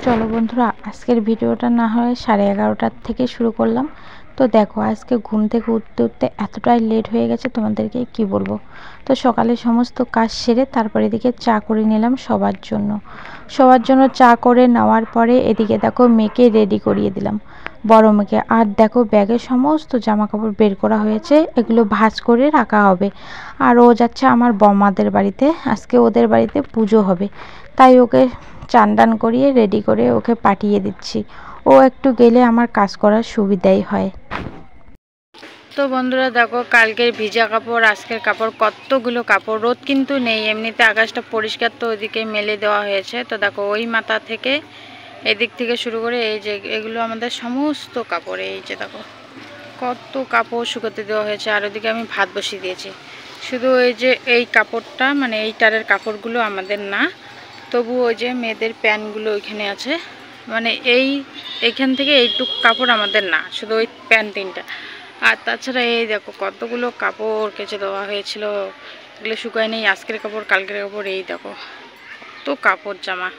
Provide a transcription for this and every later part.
চলো বন্ধুরা, আজকের ভিডিওটা না হয় 11:30টার থেকে শুরু করলাম। তো দেখো, আজকে ঘুম থেকে উঠতে উঠতে এতটাই লেট হয়ে গেছে, তোমাদেরকে কি বলবো। তো সকালে সমস্ত কাজ সেরে তারপর এদিকে চা করে নিলাম সবার জন্য চা করে নেওয়ার পরে এদিকে দেখো মেয়েকে রেডি করিয়ে দিলাম, বড় মেয়েকে। আর দেখো ব্যাগে সমস্ত জামা কাপড় বের করা হয়েছে, এগুলো ভাঁজ করে রাখা হবে। আর ও যাচ্ছে আমার বম্মাদের বাড়িতে, আজকে ওদের বাড়িতে পুজো হবে, তাই ওকে চান টান করিয়ে রেডি করে ওকে পাঠিয়ে দিচ্ছি। ও একটু গেলে আমার কাজ করার সুবিধাই হয়। তো বন্ধুরা দেখো, কালকের ভিজা কাপড়, আজকের কাপড়, কতগুলো কাপড়। রোদ কিন্তু নেই, এমনিতে আকাশটা পরিষ্কার, তো ওইদিকে মেলে দেওয়া হয়েছে। তো দেখো ওই মাথা থেকে এদিক থেকে শুরু করে এই যে এগুলো আমাদের সমস্ত কাপড়। এই যে দেখো কত কাপড় শুকোতে দেওয়া হয়েছে। আর ওদিকে আমি ভাত বসিয়ে দিয়েছি। শুধু এই যে এই কাপড়টা, মানে এই টারের কাপড়গুলো আমাদের না, তবু ওই যে মেয়েদের প্যান্টগুলো ওইখানে আছে, মানে এইখান থেকে এইটুক কাপড় আমাদের না, শুধু ওই প্যান্ট তিনটা। আর তাছাড়া এই দেখো কতগুলো কাপড় কেচে দেওয়া হয়েছিল, এগুলো শুকায় নেই। আজকের কাপড়, কালকের কাপড়, এই দেখো তো কাপড় জামা।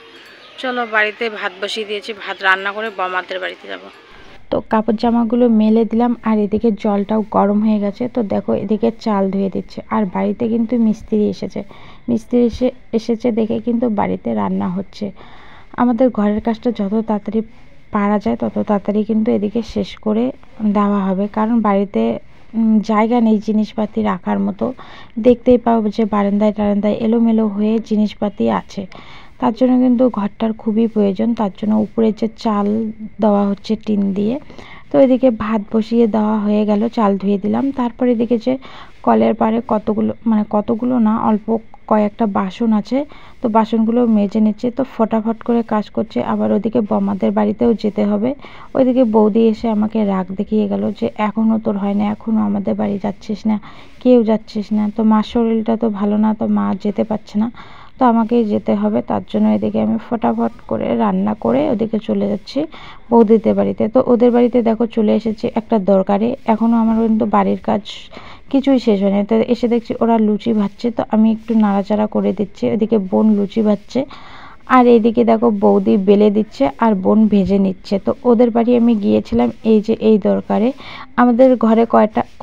চলো বাড়িতে ভাত বসিয়ে দিয়েছি, ভাত রান্না করে বমাদের বাড়িতে যাব। তো কাপড় জামাগুলো মেলে দিলাম, আর এদিকে জলটাও গরম হয়ে গেছে। তো দেখো এদিকে চাল ধুয়ে দিচ্ছে। আর বাড়িতে কিন্তু মিস্ত্রি এসেছে দেখে কিন্তু বাড়িতে রান্না হচ্ছে। আমাদের ঘরের কাজটা যত তাড়াতাড়ি পারা যায় তত তাড়াতাড়ি কিন্তু এদিকে শেষ করে দেওয়া হবে, কারণ বাড়িতে জায়গা নেই জিনিসপাতি রাখার মতো। দেখতেই পাবো যে বারান্দায় টারান্দায় এলোমেলো হয়ে জিনিসপাতি আছে, তার জন্য কিন্তু ঘরটার খুবই প্রয়োজন। তার জন্য উপরে যে চাল দেওয়া হচ্ছে টিন দিয়ে। তো এদিকে ভাত বসিয়ে দেওয়া হয়ে গেল, চাল ধুয়ে দিলাম। তারপরে এদিকে যে কলের পাড়ে কতগুলো না, অল্প কয়েকটা বাসন আছে, তো বাসনগুলো মেজে নিচ্ছে। তো ফটাফট করে কাজ করছে। আবার ওদিকে বমাদের বাড়িতেও যেতে হবে। ওইদিকে বৌদি এসে আমাকে রাগ দেখিয়ে গেল যে এখনও তোর হয় না, এখনও আমাদের বাড়ি যাচ্ছিস না, কেউ যাচ্ছিস না। তো মার শরীরটা তো ভালো না, তো মা যেতে পারছে না, তো আমাকেই যেতে হবে। তার জন্য এদিকে আমি ফটাফট করে রান্না করে ওদিকে চলে যাচ্ছি বৌদিদের বাড়িতে। তো ওদের বাড়িতে দেখো চলে এসেছি একটা দরকারে, এখনও আমার কিন্তু বাড়ির কাজ কিছুই শেষ হয়নি। তো এসে দেখছি ওরা লুচি ভাজছে, তো আমি একটু নাড়াচাড়া করে দিচ্ছি। ওদিকে বোন লুচি ভাজছে, আর এইদিকে দেখো বৌদি বেলে দিচ্ছে আর বোন ভেজে নিচ্ছে। তো ওদের বাড়ি আমি গিয়েছিলাম এই যে এই দরকারে। আমাদের ঘরে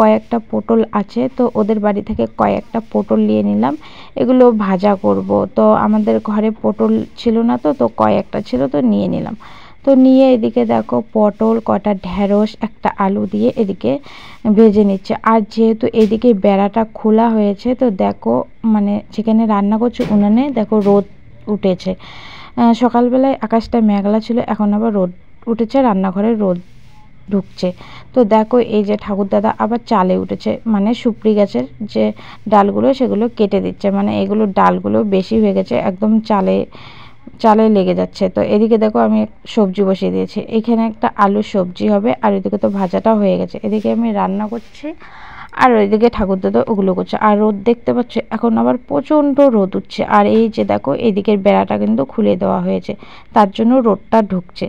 কয়েকটা পটল আছে, তো ওদের বাড়ি থেকে কয়েকটা পটল নিয়ে নিলাম, এগুলো ভাজা করব। তো আমাদের ঘরে পটল ছিল না, তো কয়েকটা ছিল, তো নিয়ে নিলাম। তো নিয়ে এদিকে দেখো পটল, কটা ঢেঁড়স, একটা আলু দিয়ে এদিকে ভেজে নিচ্ছে। আর যেহেতু এদিকে বেড়াটা খোলা হয়েছে, তো দেখো মানে যেখানে রান্না করছে উনানে দেখো রোদ উঠেছে। সকালবেলায় আকাশটা মেঘলা ছিল, এখন আবার রোদ উঠেছে, রান্নাঘরে রোদ ঢুকছে। তো দেখো এই যে ঠাকুরদাদা আবার চালে উঠেছে, মানে সুপ্রি গাছের যে ডালগুলো সেগুলো কেটে দিচ্ছে, মানে এগুলো ডালগুলো বেশি হয়ে গেছে, একদম চালে লেগে যাচ্ছে। তো এদিকে দেখো আমি সবজি বসিয়ে দিয়েছি, এখানে একটা আলুর সবজি হবে, আর এদিকে তো ভাজাটা হয়ে গেছে। এদিকে আমি রান্না করছি, আর ওইদিকে ঠাকুরদাদা ওগুলো করছে। আর রোদ দেখতে পাচ্ছ, এখন আবার প্রচণ্ড রোদ উঠছে। আর এই যে দেখো এদিকের বেড়াটা কিন্তু খুলে দেওয়া হয়েছে, তার জন্য রোদটা ঢুকছে।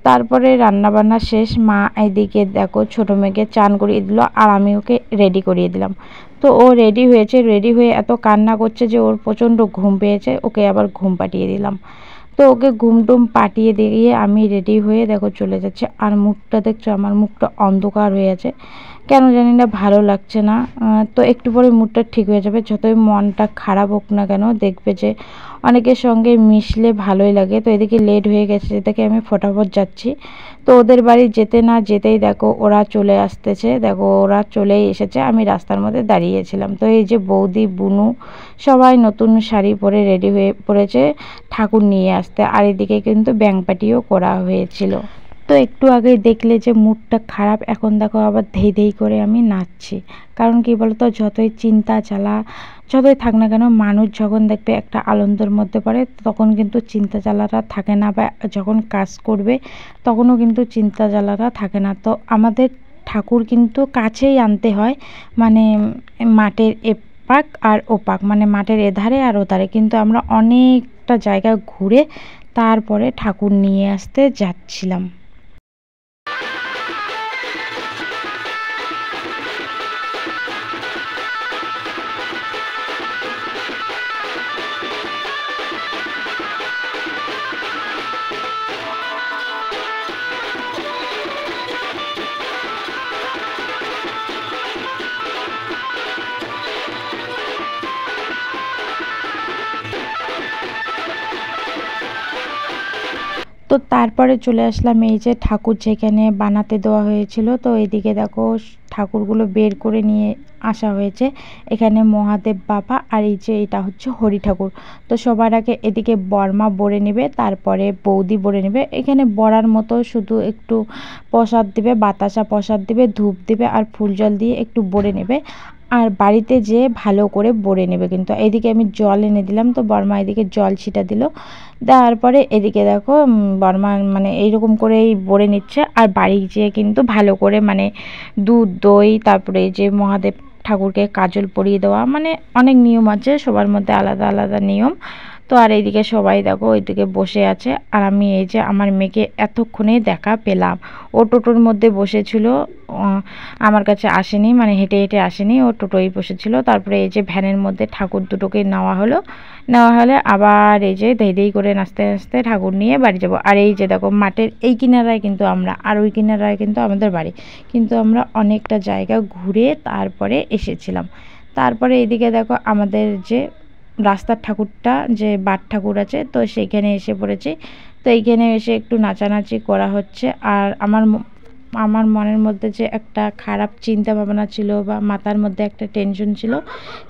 তারপরে রান্নাবান্না শেষ, মা এদিকে দেখো ছোটো মেয়েকে চান করিয়ে দিল, আর আমি ওকে রেডি করিয়ে দিলাম। তো ও রেডি হয়েছে, রেডি হয়ে এত কান্না করছে যে ওর প্রচণ্ড ঘুম পেয়েছে, ওকে আবার ঘুম পাঠিয়ে দিলাম। তো ওকে ঘুম টুম পাঠিয়ে দিয়ে আমি রেডি হয়ে দেখো চলে যাচ্ছে। আর মুখটা দেখছো, আমার মুখটা অন্ধকার হয়ে আছে, কেন জানি না, ভালো লাগছে না। তো একটু পরে মুডটা ঠিক হয়ে যাবে, যতই মনটা খারাপ হোক না কেন, দেখবে যে অনেকের সঙ্গে মিশলে ভালোই লাগে। তো এদিকে লেট হয়ে গেছে, এদিকে আমি ফটাফট যাচ্ছি। তো ওদের বাড়ি যেতে না যেতেই দেখো ওরা চলে আসতেছে, দেখো ওরা চলেই এসেছে, আমি রাস্তার মধ্যে দাঁড়িয়েছিলাম। তো এই যে বৌদি, বুনু সবাই নতুন শাড়ি পরে রেডি হয়ে পড়েছে ঠাকুর নিয়ে আসতে। আর এদিকে কিন্তু ব্যাংপাটিও করা হয়েছিল। তো একটু আগেই দেখলে যে মুডটা খারাপ, এখন দেখো আবার ধেই ধেই করে আমি নাচছি। কারণ কি বলতো, যতই চিন্তা জ্বালা যতই থাক না কেন, মানুষ যখন দেখবে একটা আনন্দের মধ্যে পড়ে, তখন কিন্তু চিন্তা জ্বালাটা থাকে না, বা যখন কাজ করবে তখনও কিন্তু চিন্তা জ্বালাটা থাকে না। তো আমাদের ঠাকুর কিন্তু কাছেই আনতে হয়, মানে মাঠের এপাক আর ওপাক, মানে মাঠের এধারে আর ওধারে, কিন্তু আমরা অনেকটা জায়গা ঘুরে তারপরে ঠাকুর নিয়ে আসতে যাচ্ছিলাম। তো তারপরে চলে আসলাম এই যে ঠাকুর যেখানে বানাতে দেওয়া হয়েছিল। তো এদিকে দেখো ঠাকুরগুলো বের করে নিয়ে আসা হয়েছে। এখানে মহাদেব বাবা আর এই যে এটা হচ্ছে হরি ঠাকুর। তো সবার আগে এদিকে বর্মা বরে নেবে, তারপরে বৌদি বরে নেবে। এখানে বরার মতো শুধু একটু প্রসাদ দিবে, বাতাসা প্রসাদ দিবে, ধূপ দিবে আর ফুল জল দিয়ে একটু বরে নেবে। আর বাড়িতে যেয়ে ভালো করে বরে নেবে। কিন্তু এদিকে আমি জল এনে দিলাম, তো বর্মা এদিকে জল ছিটা দিল। দেওয়ার পরে এদিকে দেখো বর্মা মানে এইরকম করেই বরে নিচ্ছে। আর বাড়ি যেয়ে কিন্তু ভালো করে মানে দুধ দই, তারপরে এই যে মহাদেব ঠাকুরকে কাজল পরিয়ে দেওয়া, মানে অনেক নিয়ম আছে, সবার মধ্যে আলাদা আলাদা নিয়ম। তো আর এইদিকে সবাই দেখো ওইদিকে বসে আছে। আর আমি এই যে আমার মেয়েকে এতক্ষণে দেখা পেলাম। ও টোটোর মধ্যে বসেছিল, আমার কাছে আসেনি, মানে হেঁটে হেঁটে আসেনি, ও টোটোই বসেছিল। তারপরে এই যে ভ্যানের মধ্যে ঠাকুর দুটোকে নেওয়া হলো। নেওয়া হলে আবার এই যে ধেই ধেই করে নাচতে নাচতে ঠাকুর নিয়ে বাড়ি যাব। আর এই যে দেখো মাঠের এই কিনারায় কিন্তু আমরা, আর ওই কিনারায় কিন্তু আমাদের বাড়ি। কিন্তু আমরা অনেকটা জায়গা ঘুরে তারপরে এসেছিলাম। তারপরে এদিকে দেখো আমাদের যে রাস্তার ঠাকুরটা, যে বাট ঠাকুর আছে, তো সেইখানে এসে পড়েছি। তো এইখানে এসে একটু নাচানাচি করা হচ্ছে। আর আমার মনের মধ্যে যে একটা খারাপ চিন্তা ভাবনা ছিল বা মাথার মধ্যে একটা টেনশন ছিল,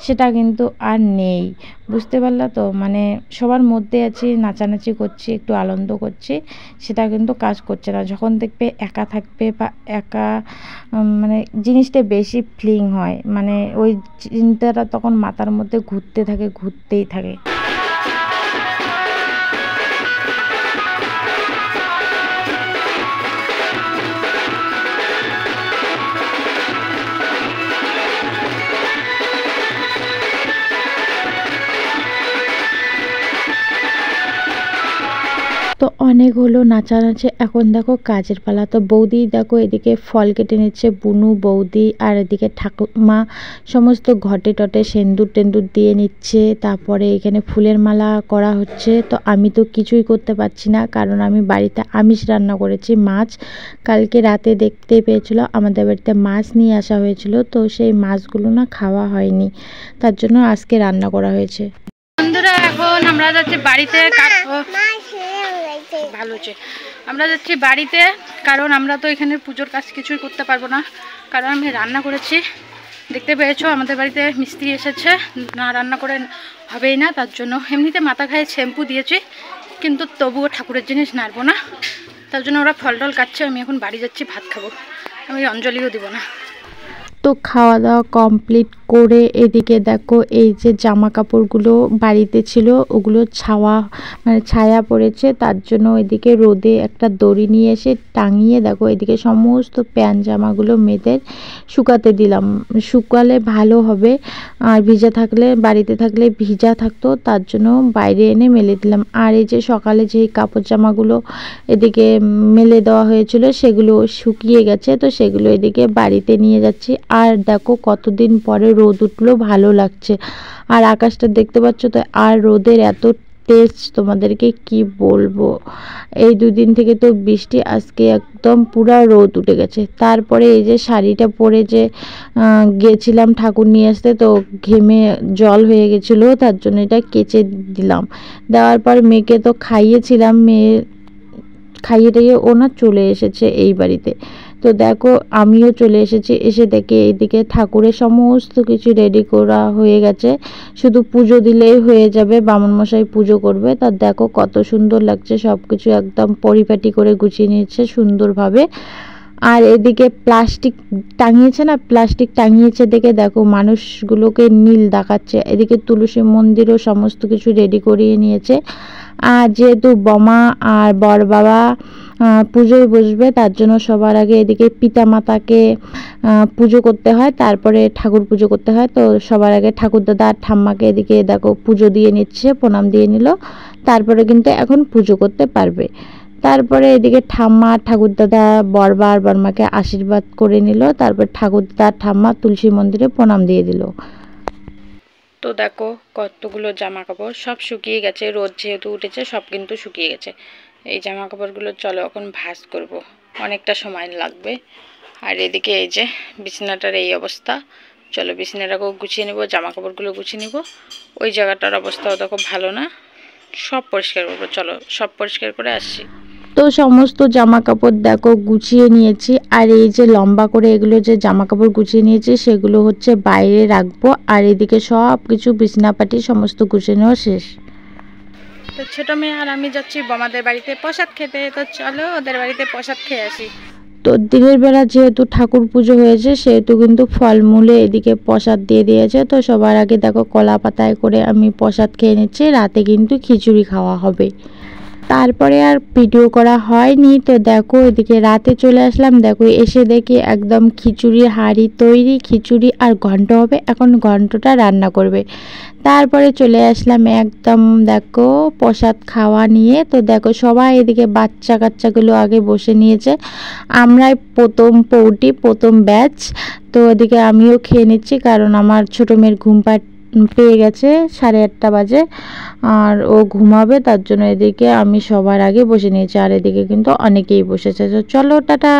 সেটা কিন্তু আর নেই। বুঝতে পারলা তো, মানে সবার মধ্যে আছি, নাচানাচি করছি, একটু আনন্দ করছি, সেটা কিন্তু কাজ করছে না। যখন দেখবে একা থাকবে বা একা মানে জিনিসটা বেশি ফিলিং হয়, মানে ওই চিন্তাটা তখন মাথার মধ্যে ঘুরতে থাকে, ঘুরতেই থাকে। তো অনেক হলো নাচানাচি, এখন দেখো কাজের পালা। তো বৌদি দেখো এদিকে ফল কেটে নিচ্ছে, বুনু বৌদি, আর এদিকে ঠাকুমা সমস্ত ঘটে টটে সেন্দুর টেন্দুর দিয়ে নিচ্ছে। তারপরে এখানে ফুলের মালা করা হচ্ছে। তো আমি তো কিছুই করতে পারছি না, কারণ আমি বাড়িতে আমিষ রান্না করেছি, মাছ। কালকে রাতে দেখতে পেয়েছিল আমাদের বাড়িতে মাছ নিয়ে আসা হয়েছিল, তো সেই মাছগুলো না খাওয়া হয়নি, তার জন্য আজকে রান্না করা হয়েছে। বন্ধুরা এখন আমরা যাচ্ছি বাড়িতে, ভালো হচ্ছে, আমরা যাচ্ছি বাড়িতে, কারণ আমরা তো এখানে পুজোর কাজ কিছুই করতে পারবো না, কারণ আমি রান্না করেছি। দেখতে পেয়েছো আমাদের বাড়িতে মিস্ত্রি এসেছে, না রান্না করে হবেই না, তার জন্য এমনিতে মাথা খায় শ্যাম্পু দিয়েছি, কিন্তু তবুও ঠাকুরের জিনিস নাড়বো না, তার জন্য ওরা ফল টল কাটছে। আমি এখন বাড়ি যাচ্ছি, ভাত খাবো, আমি অঞ্জলিও দিব না। তো খাওয়া দাওয়া কমপ্লিট করে এদিকে দেখো এই যে জামা কাপড়গুলো বাড়িতে ছিল, ওগুলো ছায়া পড়েছে, তার জন্য এদিকে রোদে একটা দড়ি নিয়ে এসে টাঙিয়ে দেখো এদিকে সমস্ত প্যান্ট জামাগুলো মেয়েদের শুকাতে দিলাম। শুকালে ভালো হবে, আর ভিজা থাকলে, বাড়িতে থাকলে ভিজা থাকতো, তার জন্য বাইরে এনে মেলে দিলাম। আর এই যে সকালে যেই কাপড় জামাগুলো এদিকে মেলে দেওয়া হয়েছিল, সেগুলো শুকিয়ে গেছে, তো সেগুলো এদিকে বাড়িতে নিয়ে যাচ্ছি। আর দেখো কতদিন পরে রোদ উঠলো, ভালো লাগছে। আর আকাশটা দেখতে পাচ্ছ তো, আর রোদের এত তেজ তোমাদেরকে কি বলবো। এই দুদিন থেকে তো বৃষ্টি, আজকে একদম পুরা রোদ উঠে গেছে। তারপরে এই যে শাড়িটা পরে যে গেছিলাম ঠাকুর নিয়ে আসতে, তো ঘেমে জল হয়ে গেছিলো, তার জন্য এটা কেচে দিলাম। দেওয়ার পর মেয়েকে তো খাইয়েছিলাম, মেয়ে খাইয়ে টাইয়ে ও না চলে এসেছে এই বাড়িতে। তো দেখো আমিও চলে এসেছি, এসে দেখে এইদিকে ঠাকুরের সমস্ত কিছু রেডি করা হয়ে গেছে, শুধু পুজো দিলেই হয়ে যাবে, বামুন মশাই পুজো করবে। তার দেখো কত সুন্দর লাগছে, সব কিছু একদম পরিপাটি করে গুছিয়ে নিয়েছে সুন্দরভাবে। আর এদিকে প্লাস্টিক টাঙিয়েছে না, প্লাস্টিক টাঙিয়েছে দেখে দেখো মানুষগুলোকে নীল দেখাচ্ছে। এদিকে তুলসী মন্দিরও সমস্ত কিছু রেডি করিয়ে নিয়েছে। আর যেহেতু বমা আর বর বাবা পুজোয় বসবে, তার জন্য সবার আগে এদিকে পিতা মাতাকে পুজো করতে হয়, তারপরে ঠাকুর পুজো করতে হয়। তো সবার আগে ঠাকুর দাদা আর ঠাম্মাকে এদিকে দেখো পুজো দিয়ে নিচ্ছে, প্রণাম দিয়ে নিল, তারপরে কিন্তু এখন পুজো করতে পারবে। তারপরে এদিকে ঠাম্মা ঠাকুর দাদা বরবা আর বর্মাকে আশীর্বাদ করে নিল, তারপর ঠাকুর দাদা ঠাম্মা তুলসী মন্দিরে প্রণাম দিয়ে দিল। তো দেখো কতগুলো জামা কাপড় সব শুকিয়ে গেছে, রোদ যেহেতু উঠেছে সব কিন্তু শুকিয়ে গেছে। এই জামা কাপড়গুলো চলো এখন ভাঁজ করব, অনেকটা সময় লাগবে। আর এদিকে এই যে বিছানাটার এই অবস্থা, চলো বিছানাটাকেও গুছিয়ে নেব, জামা কাপড়গুলো গুছিয়ে নেব। ওই জায়গাটার অবস্থাও দেখো ভালো না, সব পরিষ্কার করবো, চলো সব পরিষ্কার করে আসছি। তো সমস্ত জামা কাপড় দেখো গুছিয়ে নিয়েছি, আর এই যে লম্বা করে এগুলো যে জামা কাপড় গুছিয়ে নিয়েছি সেগুলো হচ্ছে বাইরে রাখবো, আর এদিকে সব কিছু বিছনাপাটি সমস্ত গুছিয়ে নেওয়া শেষ। তো ছোটো মেয়ে আর আমি যাচ্ছি বোমাদের বাড়িতে প্রসাদ খেতে, তো চলো ওদের বাড়িতে প্রসাদ খেয়ে আসি। তো দিনের বেলা যেহেতু ঠাকুর পুজো হয়েছে সেহেতু কিন্তু ফলমূলে এদিকে প্রসাদ দিয়ে দিয়েছে। তো সবার আগে দেখো কলা পাতায় করে আমি প্রসাদ খেয়ে নিচ্ছি, রাতে কিন্তু খিচুড়ি খাওয়া হবে। তারপরে আর ভিডিও করা হয়নি। তো দেখো এদিকে রাতে চলে আসলাম, দেখো এসে দেখি একদম খিচুড়ির হাঁড়ি তৈরি, খিচুড়ি আর ঘন্ট হবে, এখন ঘন্টটা রান্না করবে। তারপরে চলে আসলাম একদম দেখো প্রসাদ খাওয়া নিয়ে। তো দেখো সবাই এদিকে বাচ্চা কাচ্চাগুলো আগে বসে নিয়েছে, আমরাই প্রথম পৌটি প্রথম ব্যাচ। তো এদিকে আমিও খেয়ে নিচ্ছি, কারণ আমার ছোটো মেয়ের ঘুম পেয়ে গেছে, 8:30 বাজে, আর ও ঘুমাবে, তার জন্য এদিকে আমি সবার আগে বসে নিয়েছি, আর এদিকে কিন্তু অনেকেই বসেছে। তো চলো টাটা।